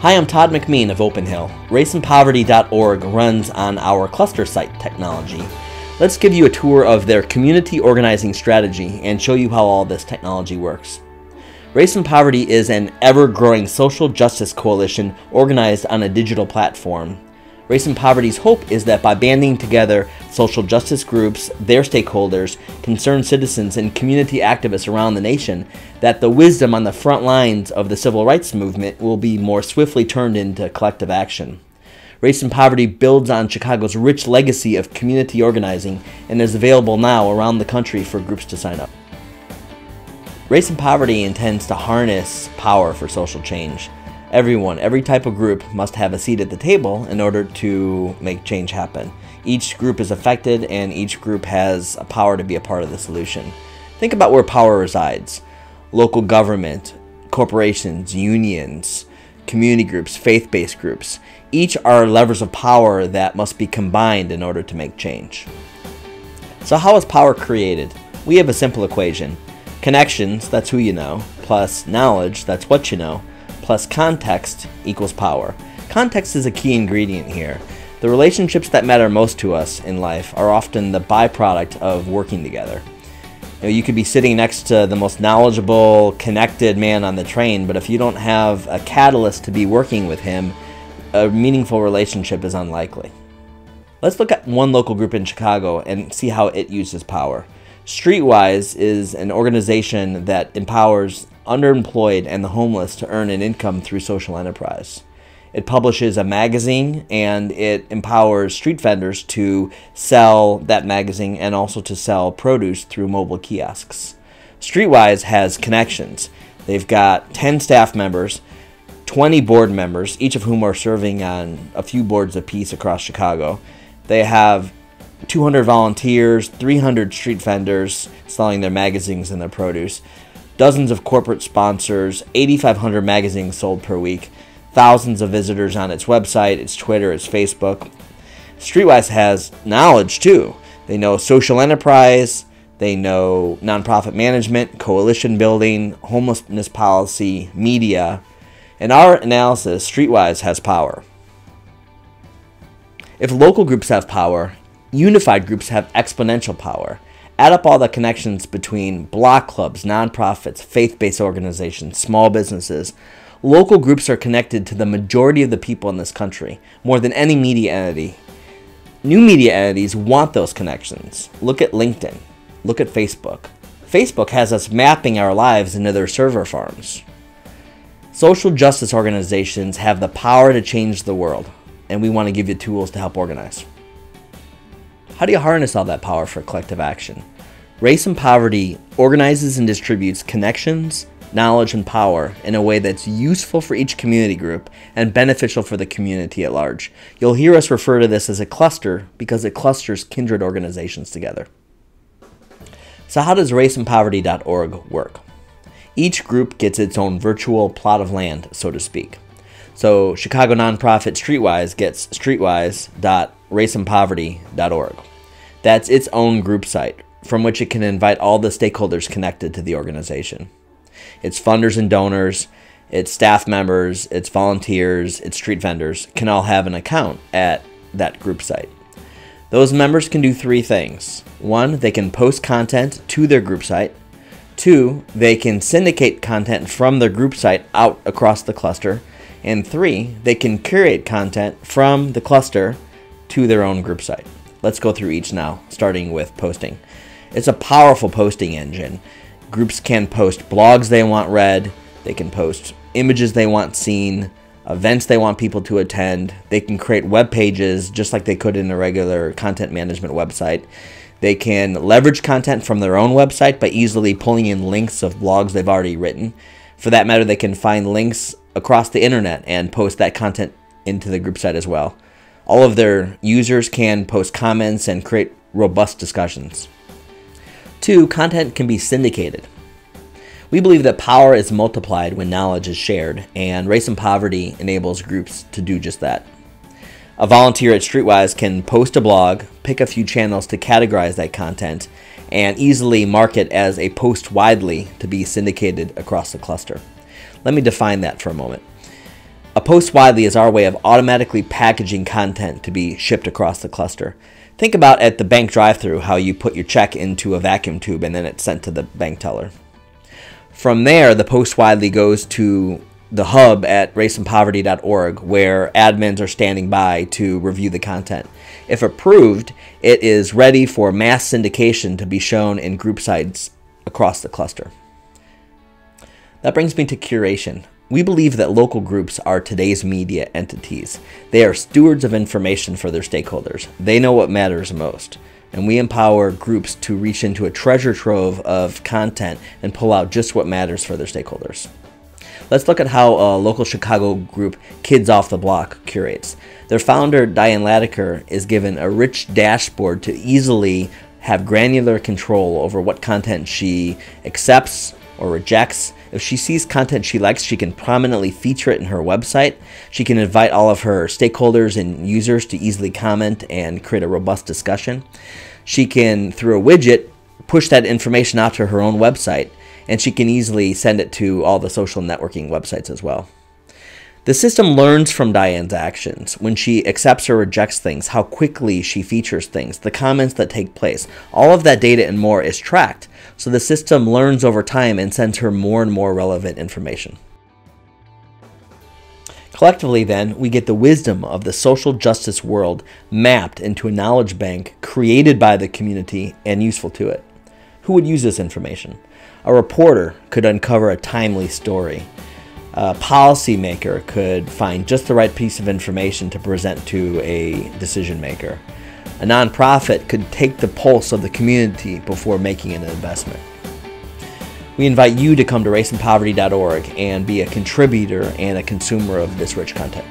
Hi, I'm Todd McMeen of Openhill. RaceandPoverty.org runs on our cluster site technology. Let's give you a tour of their community organizing strategy and show you how all this technology works. Race and Poverty is an ever-growing social justice coalition organized on a digital platform. Race and Poverty's hope is that by banding together social justice groups, their stakeholders, concerned citizens, and community activists around the nation, that the wisdom on the front lines of the civil rights movement will be more swiftly turned into collective action. Race and Poverty builds on Chicago's rich legacy of community organizing and is available now around the country for groups to sign up. Race and Poverty intends to harness power for social change. Everyone, every type of group must have a seat at the table in order to make change happen. Each group is affected and each group has a power to be a part of the solution. Think about where power resides. Local government, corporations, unions, community groups, faith-based groups. Each are levers of power that must be combined in order to make change. So how is power created? We have a simple equation. Connections, that's who you know, plus knowledge, that's what you know, plus context equals power. Context is a key ingredient here. The relationships that matter most to us in life are often the byproduct of working together. You could be sitting next to the most knowledgeable, connected man on the train, but if you don't have a catalyst to be working with him, a meaningful relationship is unlikely. Let's look at one local group in Chicago and see how it uses power. Streetwise is an organization that empowers underemployed and the homeless to earn an income through social enterprise. It publishes a magazine and it empowers street vendors to sell that magazine and also to sell produce through mobile kiosks. Streetwise has connections. They've got 10 staff members, 20 board members, each of whom are serving on a few boards apiece across Chicago. They have 200 volunteers, 300 street vendors selling their magazines and their produce, dozens of corporate sponsors, 8,500 magazines sold per week, thousands of visitors on its website, its Twitter, its Facebook. Streetwise has knowledge too. They know social enterprise, they know nonprofit management, coalition building, homelessness policy, media. In our analysis, Streetwise has power. If local groups have power, unified groups have exponential power. Add up all the connections between block clubs, nonprofits, faith-based organizations, small businesses. Local groups are connected to the majority of the people in this country, more than any media entity. New media entities want those connections. Look at LinkedIn. Look at Facebook. Facebook has us mapping our lives into their server farms. Social justice organizations have the power to change the world, and we want to give you tools to help organize. How do you harness all that power for collective action? Race and Poverty organizes and distributes connections, knowledge, and power in a way that's useful for each community group and beneficial for the community at large. You'll hear us refer to this as a cluster because it clusters kindred organizations together. So how does RaceandPoverty.org work? Each group gets its own virtual plot of land, so to speak. So Chicago nonprofit Streetwise gets streetwise.raceandpoverty.org. That's its own group site from which it can invite all the stakeholders connected to the organization. Its funders and donors, its staff members, its volunteers, its street vendors can all have an account at that group site. Those members can do three things. One, they can post content to their group site. Two, they can syndicate content from their group site out across the cluster. And three, they can curate content from the cluster to their own group site. Let's go through each now, starting with posting. It's a powerful posting engine. Groups can post blogs they want read, they can post images they want seen, events they want people to attend, they can create web pages just like they could in a regular content management website. They can leverage content from their own website by easily pulling in links of blogs they've already written. For that matter, they can find links across the internet and post that content into the group site as well. All of their users can post comments and create robust discussions. Two, content can be syndicated. We believe that power is multiplied when knowledge is shared, and Race and Poverty enables groups to do just that. A volunteer at Streetwise can post a blog, pick a few channels to categorize that content, and easily mark it as a post widely to be syndicated across the cluster. Let me define that for a moment. A post widely is our way of automatically packaging content to be shipped across the cluster. Think about at the bank drive-thru how you put your check into a vacuum tube and then it's sent to the bank teller. From there, the post widely goes to the hub at raceandpoverty.org where admins are standing by to review the content. If approved, it is ready for mass syndication to be shown in group sites across the cluster. That brings me to curation. We believe that local groups are today's media entities. They are stewards of information for their stakeholders. They know what matters most. And we empower groups to reach into a treasure trove of content and pull out just what matters for their stakeholders. Let's look at how a local Chicago group, Kids Off the Block, curates. Their founder, Diane Latiker, is given a rich dashboard to easily have granular control over what content she accepts or rejects. If she sees content she likes, she can prominently feature it in her website. She can invite all of her stakeholders and users to easily comment and create a robust discussion. She can, through a widget, push that information out to her own website, and she can easily send it to all the social networking websites as well. The system learns from Diane's actions. When she accepts or rejects things, how quickly she features things, the comments that take place. All of that data and more is tracked. So the system learns over time and sends her more and more relevant information. Collectively then, we get the wisdom of the social justice world mapped into a knowledge bank created by the community and useful to it. Who would use this information? A reporter could uncover a timely story. A policymaker could find just the right piece of information to present to a decision maker. A nonprofit could take the pulse of the community before making an investment. We invite you to come to raceandpoverty.org and be a contributor and a consumer of this rich content.